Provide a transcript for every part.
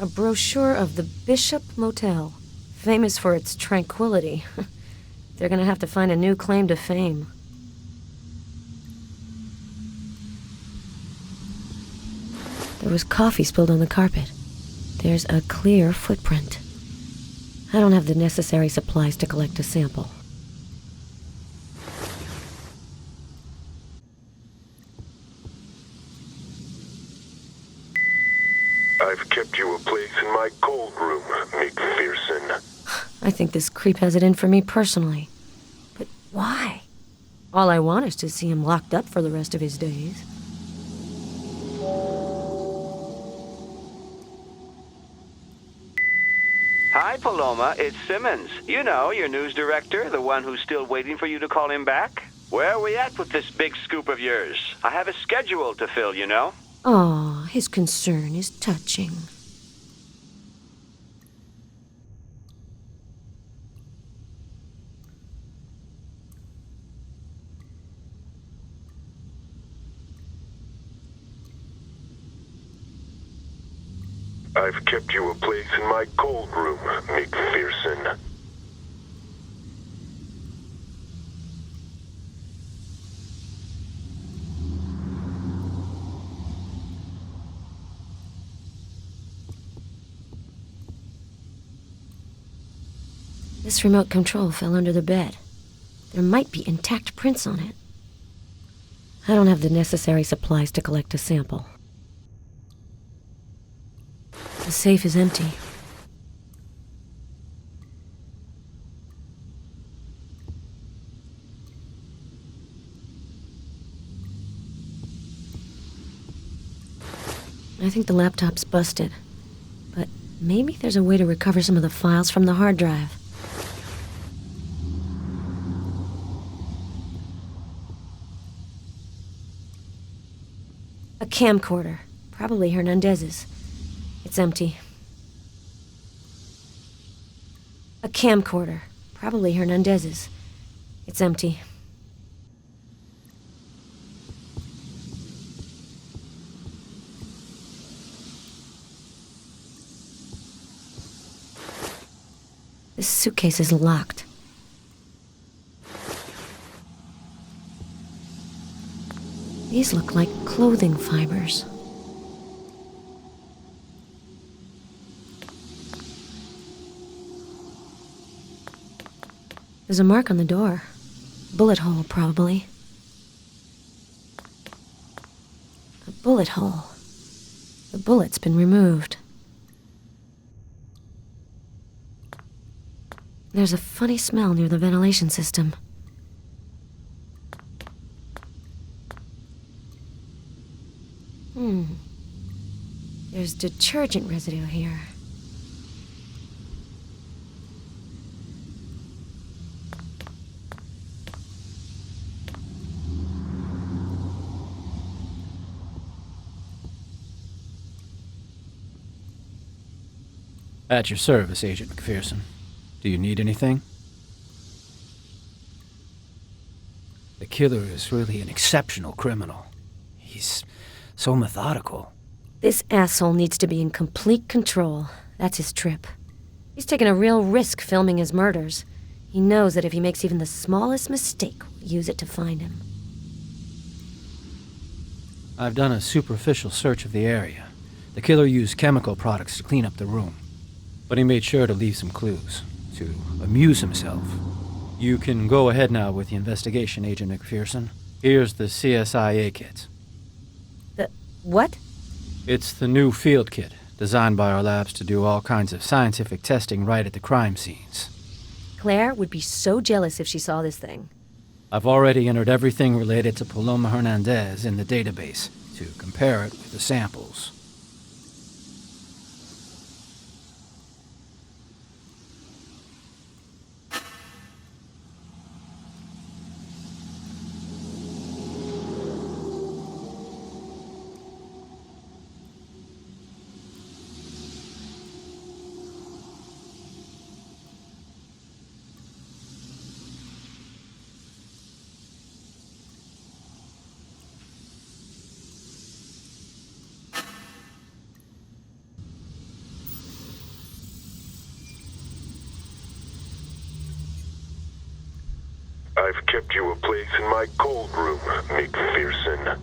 A brochure of the Bishop Motel, famous for its tranquility. They're gonna have to find a new claim to fame. There was coffee spilled on the carpet. There's a clear footprint. I don't have the necessary supplies to collect a sample. I've kept you a place in my cold room, McPherson. I think this creep has it in for me personally. But why? All I want is to see him locked up for the rest of his days. Hi, Paloma. It's Simmons. You know, your news director, the one who's still waiting for you to call him back. Where are we at with this big scoop of yours? I have a schedule to fill, you know. Aw, his concern is touching. I've kept you a place in my cold room, McPherson. This remote control fell under the bed. There might be intact prints on it. I don't have the necessary supplies to collect a sample. The safe is empty. I think the laptop's busted, but maybe there's a way to recover some of the files from the hard drive. A camcorder, probably Hernandez's. It's empty. A camcorder, probably Hernandez's. It's empty. This suitcase is locked. These look like clothing fibers. There's a mark on the door. Bullet hole, probably. A bullet hole. The bullet's been removed. There's a funny smell near the ventilation system. There's detergent residue here. At your service, Agent McPherson. Do you need anything? The killer is really an exceptional criminal. He's so methodical. This asshole needs to be in complete control. That's his trip. He's taken a real risk filming his murders. He knows that if he makes even the smallest mistake, we'll use it to find him. I've done a superficial search of the area. The killer used chemical products to clean up the room, but he made sure to leave some clues, to amuse himself. You can go ahead now with the investigation, Agent McPherson. Here's the CSIA kit. The what? It's the new field kit, designed by our labs to do all kinds of scientific testing right at the crime scenes. Claire would be so jealous if she saw this thing. I've already entered everything related to Paloma Hernandez in the database to compare it with the samples. I've kept you a place in my cold room, McPherson.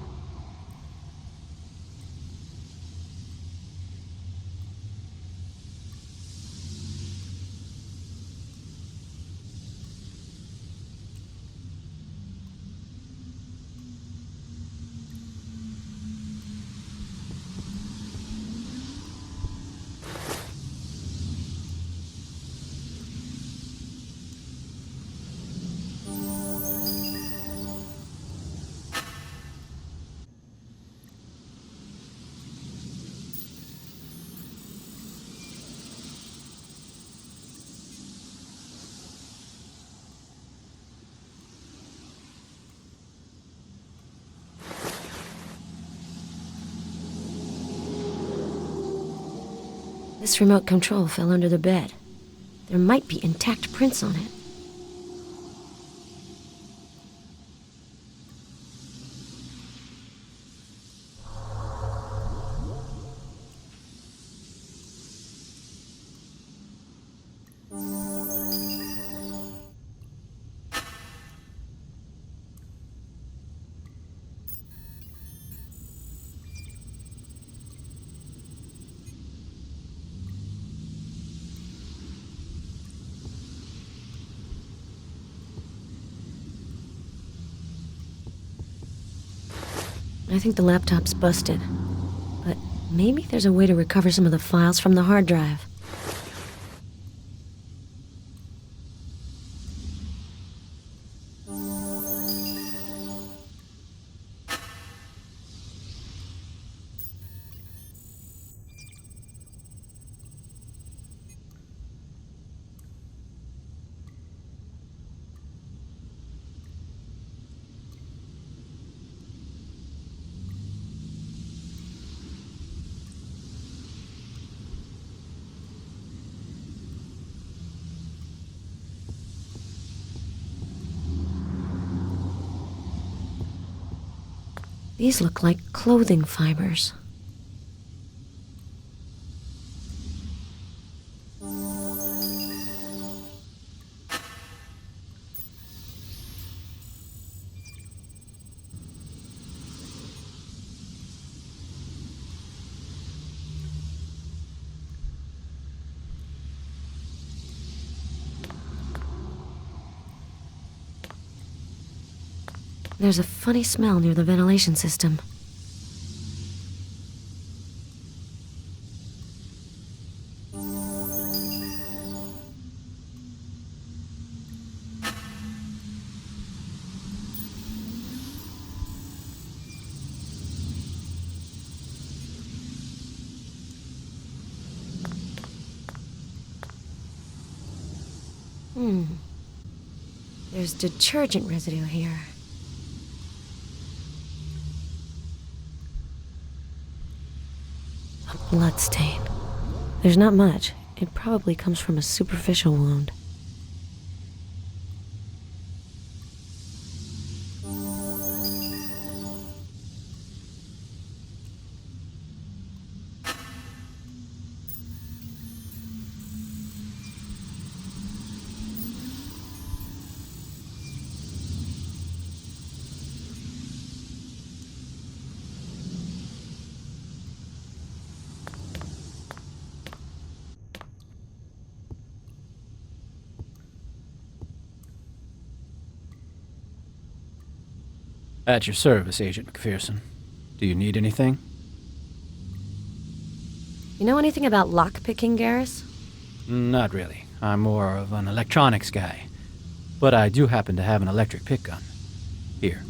This remote control fell under the bed. There might be intact prints on it. I think the laptop's busted, but maybe there's a way to recover some of the files from the hard drive. These look like clothing fibers. There's a funny smell near the ventilation system. There's detergent residue here. A blood stain. There's not much. It probably comes from a superficial wound. At your service, Agent McPherson. Do you need anything? You know anything about lockpicking, Garrus? Not really. I'm more of an electronics guy. But I do happen to have an electric pick gun. Here.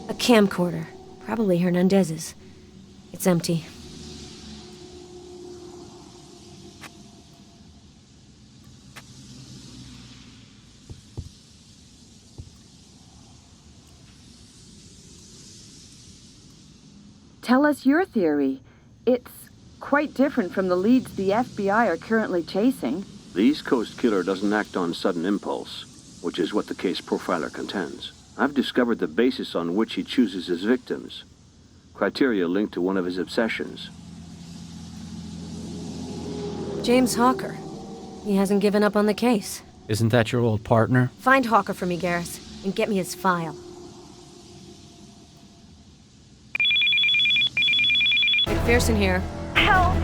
A camcorder. Probably Hernandez's. It's empty. Tell us your theory. It's quite different from the leads the FBI are currently chasing. The East Coast killer doesn't act on sudden impulse, which is what the case profiler contends. I've discovered the basis on which he chooses his victims. Criteria linked to one of his obsessions. James Hawker. He hasn't given up on the case. Isn't that your old partner? Find Hawker for me, Garrus, and get me his file. McPherson here. Help!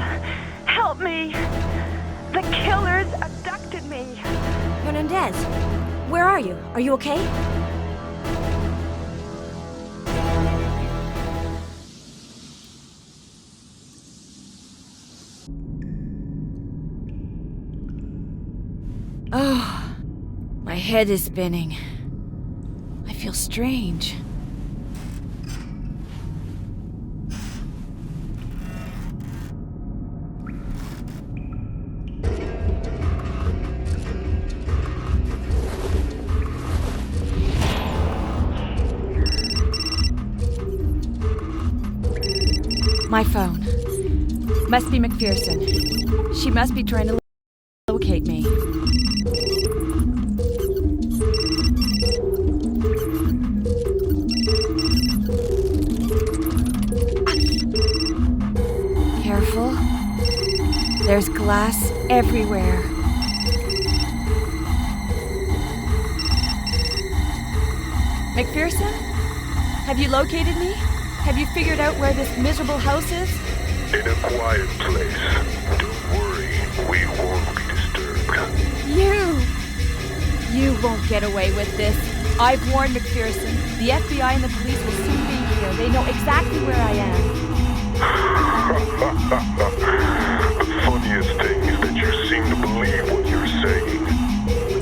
Help me! The killers abducted me! Hernandez, where are you? Are you okay? Oh, my head is spinning. I feel strange. My phone. Must be McPherson. She must be trying to locate me. Careful. There's glass everywhere. McPherson? Have you located me? Have you figured out where this miserable house is? In a quiet place. Don't worry, we won't be disturbed. You won't get away with this. I've warned McPherson. The FBI and the police will soon be here. They know exactly where I am. The funniest thing is that you seem to believe what you're saying.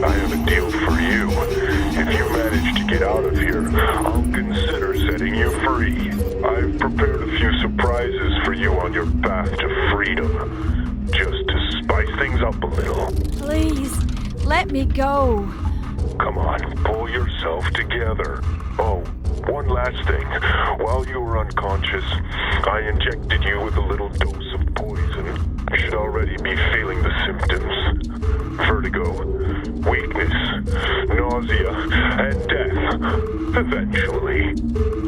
I have a deal for you. If you manage to get out of here, I'll consider setting you free. I've prepared a few surprises for you on your path to freedom. Just to spice things up a little. Please, let me go. Come on, pull yourself together. Oh, one last thing. While you were unconscious, I injected you with a little dose of poison. You should already be feeling the symptoms. Vertigo, weakness, nausea, and death. Eventually.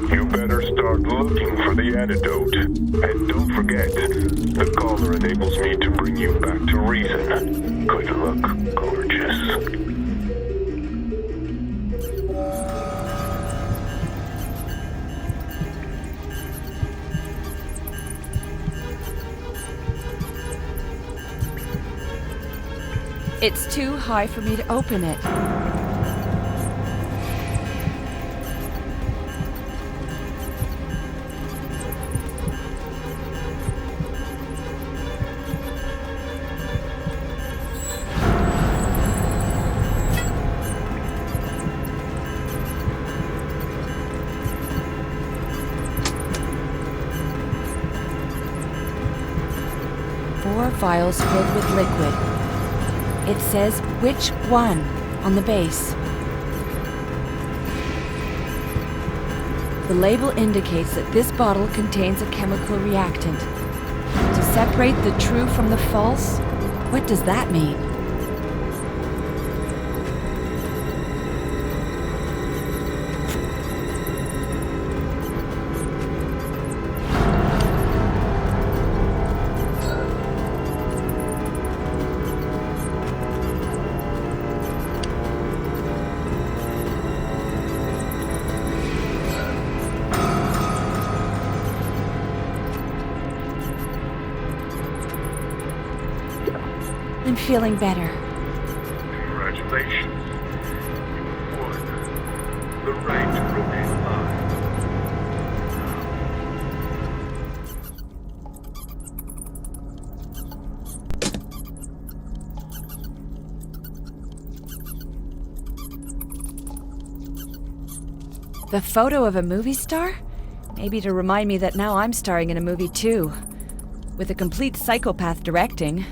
You better start looking for the antidote. And don't forget, the collar enables me to bring you back to reason. Good luck, gorgeous. It's too high for me to open it. Four vials filled with liquid. It says which one on the base. The label indicates that this bottle contains a chemical reactant. To separate the true from the false, what does that mean? I'm feeling better. Congratulations. You won. The right to remain alive. The photo of a movie star? Maybe to remind me that now I'm starring in a movie too. With a complete psychopath directing.